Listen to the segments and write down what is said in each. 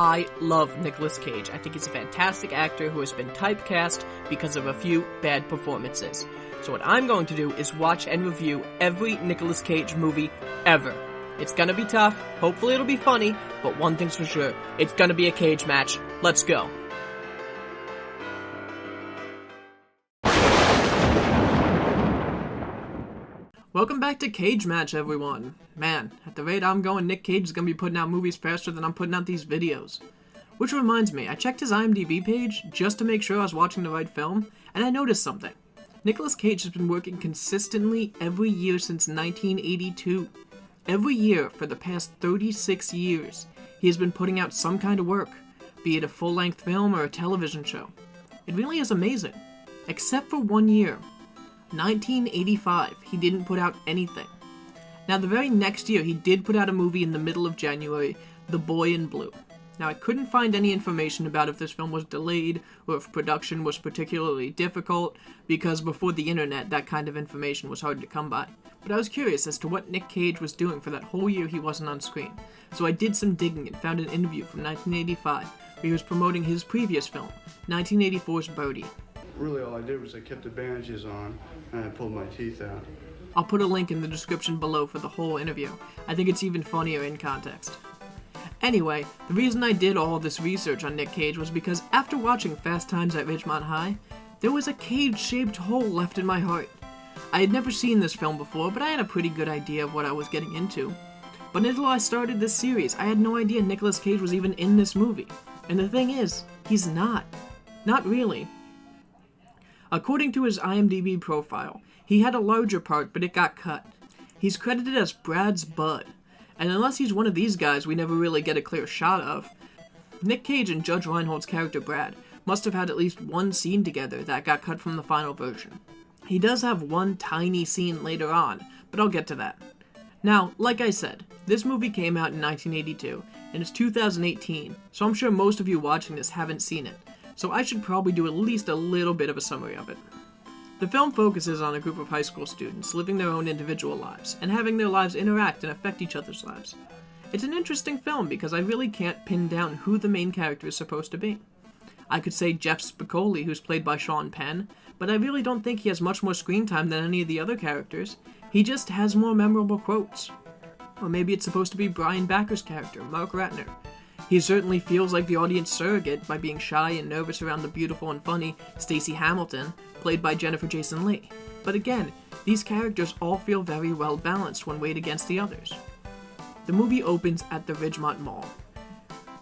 I love Nicolas Cage. I think he's a fantastic actor who has been typecast because of a few bad performances. So what I'm going to do is watch and review every Nicolas Cage movie ever. It's gonna be tough, hopefully it'll be funny, but one thing's for sure, it's gonna be a cage match. Let's go. Welcome back to Cage Match, everyone. Man, at the rate I'm going, Nick Cage is going to be putting out movies faster than I'm putting out these videos. Which reminds me, I checked his IMDb page just to make sure I was watching the right film, and I noticed something. Nicolas Cage has been working consistently every year since 1982. Every year for the past 36 years, he has been putting out some kind of work, be it a full-length film or a television show. It really is amazing. Except for one year. 1985, he didn't put out anything. Now, the very next year, he did put out a movie in the middle of January, The Boy in Blue. Now, I couldn't find any information about if this film was delayed or if production was particularly difficult, because before the internet, that kind of information was hard to come by. But I was curious as to what Nick Cage was doing for that whole year he wasn't on screen. So I did some digging and found an interview from 1985, where he was promoting his previous film, 1984's Birdie. Really, all I did was I kept the bandages on and I pulled my teeth out. I'll put a link in the description below for the whole interview. I think it's even funnier in context. Anyway, the reason I did all this research on Nick Cage was because after watching Fast Times at Ridgemont High, there was a cage-shaped hole left in my heart. I had never seen this film before, but I had a pretty good idea of what I was getting into. But until I started this series, I had no idea Nicolas Cage was even in this movie. And the thing is, he's not. Not really. According to his IMDb profile, he had a larger part, but it got cut. He's credited as Brad's bud, and unless he's one of these guys we never really get a clear shot of, Nick Cage and Judge Reinhold's character Brad must have had at least one scene together that got cut from the final version. He does have one tiny scene later on, but I'll get to that. Now, like I said, this movie came out in 1982, and it's 2018, so I'm sure most of you watching this haven't seen it. So I should probably do at least a little bit of a summary of it. The film focuses on a group of high school students living their own individual lives, and having their lives interact and affect each other's lives. It's an interesting film because I really can't pin down who the main character is supposed to be. I could say Jeff Spicoli, who's played by Sean Penn, but I really don't think he has much more screen time than any of the other characters. He just has more memorable quotes. Or maybe it's supposed to be Brian Backer's character, Mark Ratner. He certainly feels like the audience surrogate by being shy and nervous around the beautiful and funny Stacey Hamilton, played by Jennifer Jason Leigh. But again, these characters all feel very well balanced when weighed against the others. The movie opens at the Ridgemont Mall.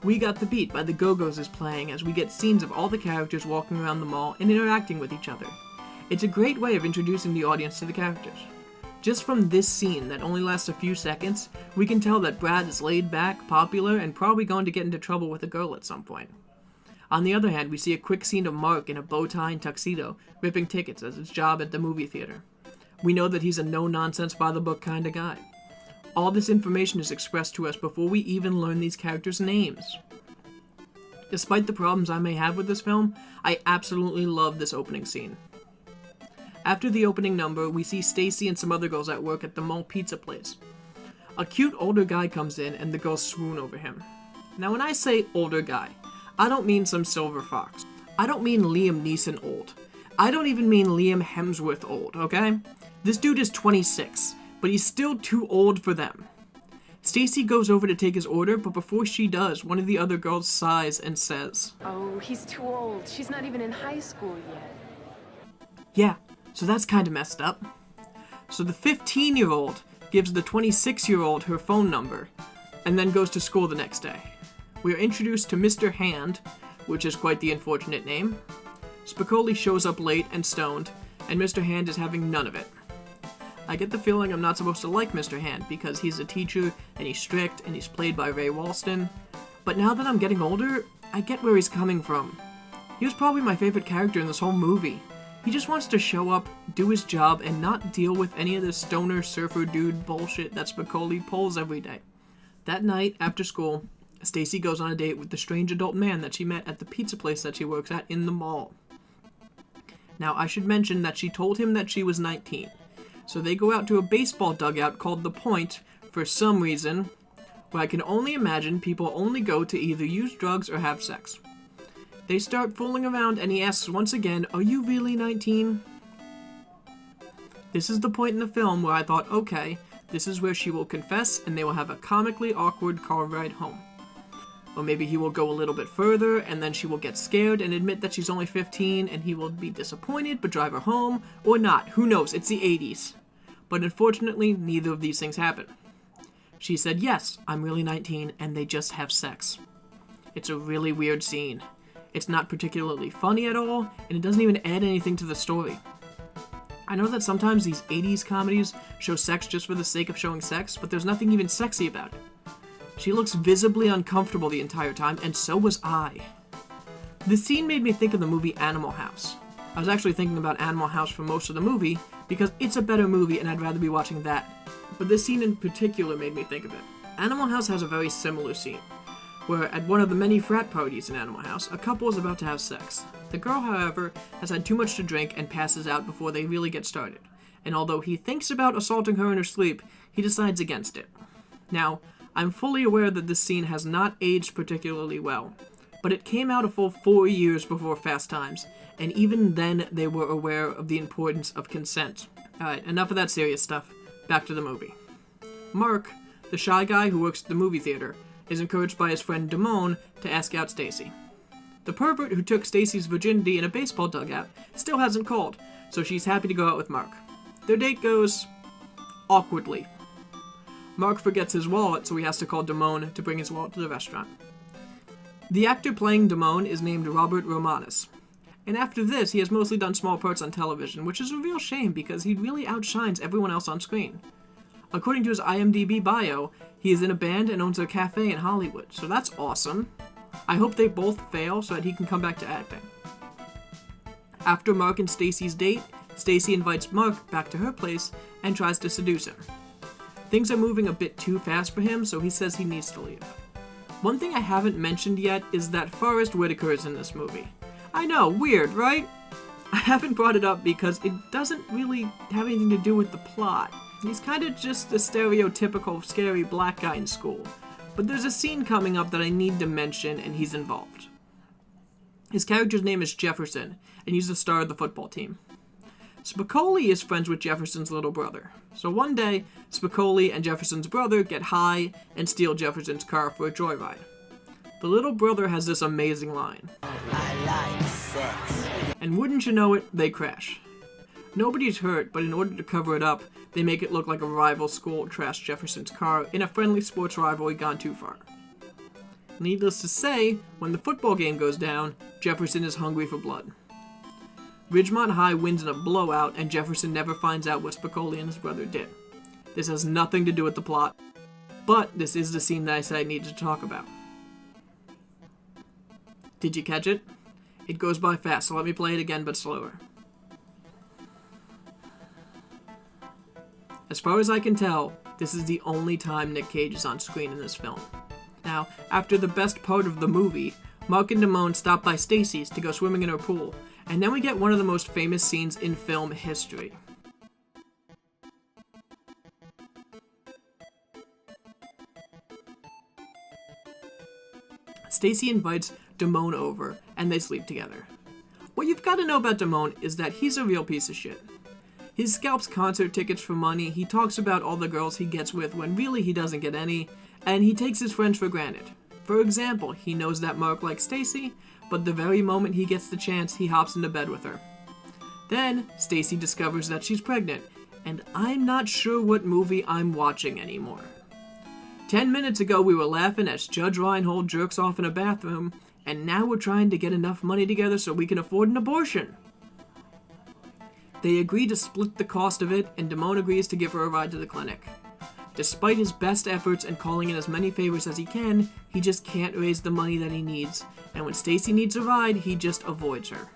We Got the Beat by the Go-Go's is playing as we get scenes of all the characters walking around the mall and interacting with each other. It's a great way of introducing the audience to the characters. Just from this scene that only lasts a few seconds, we can tell that Brad is laid back, popular, and probably going to get into trouble with a girl at some point. On the other hand, we see a quick scene of Mark in a bow tie and tuxedo, ripping tickets as his job at the movie theater. We know that he's a no-nonsense, by-the-book kind of guy. All this information is expressed to us before we even learn these characters' names. Despite the problems I may have with this film, I absolutely love this opening scene. After the opening number, we see Stacy and some other girls at work at the mall pizza place. A cute older guy comes in and the girls swoon over him. Now when I say older guy, I don't mean some silver fox. I don't mean Liam Neeson old. I don't even mean Liam Hemsworth old, okay? This dude is 26, but he's still too old for them. Stacy goes over to take his order, but before she does, one of the other girls sighs and says, "Oh, he's too old. She's not even in high school yet." Yeah. So that's kind of messed up. So the 15-year-old gives the 26-year-old her phone number, and then goes to school the next day. We are introduced to Mr. Hand, which is quite the unfortunate name. Spicoli shows up late and stoned, and Mr. Hand is having none of it. I get the feeling I'm not supposed to like Mr. Hand, because he's a teacher, and he's strict, and he's played by Ray Walston. But now that I'm getting older, I get where he's coming from. He was probably my favorite character in this whole movie. He just wants to show up, do his job, and not deal with any of the stoner surfer dude bullshit that Spicoli pulls every day. That night, after school, Stacy goes on a date with the strange adult man that she met at the pizza place that she works at in the mall. Now, I should mention that she told him that she was 19, so they go out to a baseball dugout called The Point for some reason, where I can only imagine people only go to either use drugs or have sex. They start fooling around and he asks once again, "Are you really 19? This is the point in the film where I thought, okay, this is where she will confess and they will have a comically awkward car ride home. Or maybe he will go a little bit further and then she will get scared and admit that she's only 15 and he will be disappointed but drive her home, or not, who knows, it's the 80s. But unfortunately, neither of these things happen. She said, yes, I'm really 19 and they just have sex. It's a really weird scene. It's not particularly funny at all and it doesn't even add anything to the story. I know that sometimes these 80s comedies show sex just for the sake of showing sex, but there's nothing even sexy about it. She looks visibly uncomfortable the entire time, and so was I. The scene made me think of the movie Animal House. I was actually thinking about Animal House for most of the movie, because it's a better movie and I'd rather be watching that. But this scene in particular made me think of it. Animal House has a very similar scene, where at one of the many frat parties in Animal House, a couple is about to have sex. The girl, however, has had too much to drink and passes out before they really get started. And although he thinks about assaulting her in her sleep, he decides against it. Now, I'm fully aware that this scene has not aged particularly well, but it came out a full 4 years before Fast Times, and even then they were aware of the importance of consent. Alright, enough of that serious stuff. Back to the movie. Mark, the shy guy who works at the movie theater, is encouraged by his friend Damone to ask out Stacy. The pervert who took Stacy's virginity in a baseball dugout still hasn't called, so she's happy to go out with Mark. Their date goes awkwardly. Mark forgets his wallet, so he has to call Damone to bring his wallet to the restaurant. The actor playing Damone is named Robert Romanus. And after this, he has mostly done small parts on television, which is a real shame because he really outshines everyone else on screen. According to his IMDb bio, he is in a band and owns a cafe in Hollywood, so that's awesome. I hope they both fail so that he can come back to acting. After Mark and Stacy's date, Stacy invites Mark back to her place and tries to seduce him. Things are moving a bit too fast for him, so he says he needs to leave. One thing I haven't mentioned yet is that Forrest Whitaker is in this movie. I know, weird, right? I haven't brought it up because it doesn't really have anything to do with the plot. He's kind of just a stereotypical scary black guy in school. But there's a scene coming up that I need to mention, and he's involved. His character's name is Jefferson, and he's the star of the football team. Spicoli is friends with Jefferson's little brother. So one day, Spicoli and Jefferson's brother get high and steal Jefferson's car for a joyride. The little brother has this amazing line. I like sex. And wouldn't you know it, they crash. Nobody's hurt, but in order to cover it up, they make it look like a rival school trashed Jefferson's car in a friendly sports rivalry gone too far. Needless to say, when the football game goes down, Jefferson is hungry for blood. Ridgemont High wins in a blowout, and Jefferson never finds out what Spicoli and his brother did. This has nothing to do with the plot, but this is the scene that I said I needed to talk about. Did you catch it? It goes by fast, so let me play it again, but slower. As far as I can tell, this is the only time Nick Cage is on screen in this film. Now, after the best part of the movie, Mark and Damone stop by Stacy's to go swimming in her pool, and then we get one of the most famous scenes in film history. Stacy invites Damone over, and they sleep together. What you've got to know about Damone is that he's a real piece of shit. He scalps concert tickets for money, he talks about all the girls he gets with when really he doesn't get any, and he takes his friends for granted. For example, he knows that Mark likes Stacy, but the very moment he gets the chance, he hops into bed with her. Then, Stacy discovers that she's pregnant, and I'm not sure what movie I'm watching anymore. 10 minutes ago we were laughing as Judge Reinhold jerks off in a bathroom, and now we're trying to get enough money together so we can afford an abortion. They agree to split the cost of it, and Damone agrees to give her a ride to the clinic. Despite his best efforts and calling in as many favors as he can, he just can't raise the money that he needs, and when Stacy needs a ride, he just avoids her.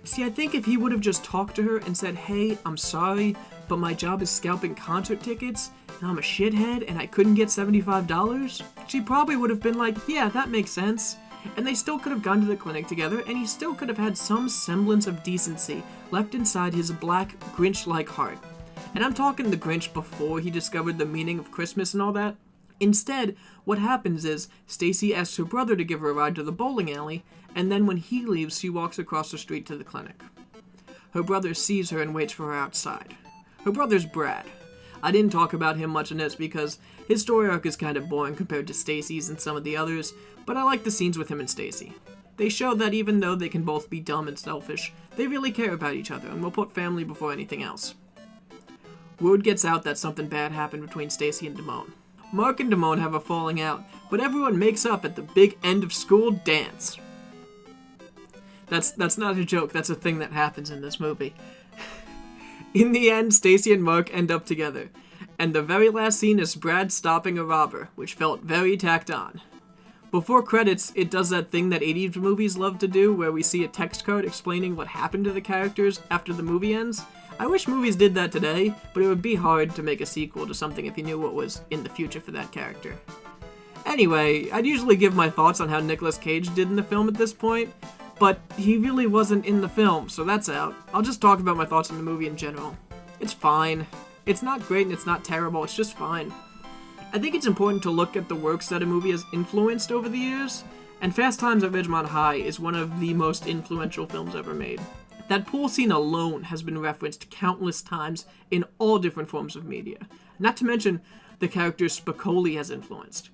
See, I think if he would have just talked to her and said, "Hey, I'm sorry, but my job is scalping concert tickets, and I'm a shithead, and I couldn't get $75, she probably would have been like, "Yeah, that makes sense." And they still could have gone to the clinic together, and he still could have had some semblance of decency left inside his black, Grinch-like heart. And I'm talking the Grinch before he discovered the meaning of Christmas and all that. Instead, what happens is Stacy asks her brother to give her a ride to the bowling alley, and then when he leaves, she walks across the street to the clinic. Her brother sees her and waits for her outside. Her brother's Brad. I didn't talk about him much in this because his story arc is kind of boring compared to Stacy's and some of the others, but I like the scenes with him and Stacy. They show that even though they can both be dumb and selfish, they really care about each other and will put family before anything else. Word gets out that something bad happened between Stacy and Damone. Mark and Damone have a falling out, but everyone makes up at the big end of school dance. That's not a joke, that's a thing that happens in this movie. In the end, Stacy and Mark end up together, and the very last scene is Brad stopping a robber, which felt very tacked on. Before credits, it does that thing that 80s movies love to do, where we see a text card explaining what happened to the characters after the movie ends. I wish movies did that today, but it would be hard to make a sequel to something if you knew what was in the future for that character. Anyway, I'd usually give my thoughts on how Nicolas Cage did in the film at this point, but he really wasn't in the film, so that's out. I'll just talk about my thoughts on the movie in general. It's fine. It's not great and it's not terrible, it's just fine. I think it's important to look at the works that a movie has influenced over the years, and Fast Times at Ridgemont High is one of the most influential films ever made. That pool scene alone has been referenced countless times in all different forms of media, not to mention the characters Spicoli has influenced.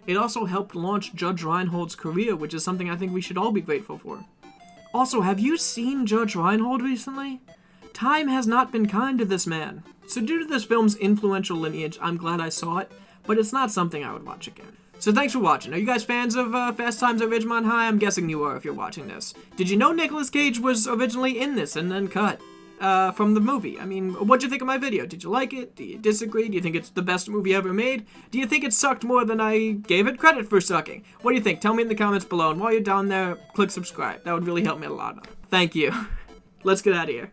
It also helped launch Judge Reinhold's career, which is something I think we should all be grateful for. Also, have you seen Judge Reinhold recently? Time has not been kind to this man. So due to this film's influential lineage, I'm glad I saw it, but it's not something I would watch again. So thanks for watching. Are you guys fans of Fast Times at Ridgemont High? I'm guessing you are if you're watching this. Did you know Nicolas Cage was originally in this and then cut from the movie? I mean, what'd you think of my video? Did you like it? Do you disagree? Do you think it's the best movie ever made? Do you think it sucked more than I gave it credit for sucking? What do you think? Tell me in the comments below, and while you're down there, click subscribe. That would really help me a lot. Thank you. Let's get out of here.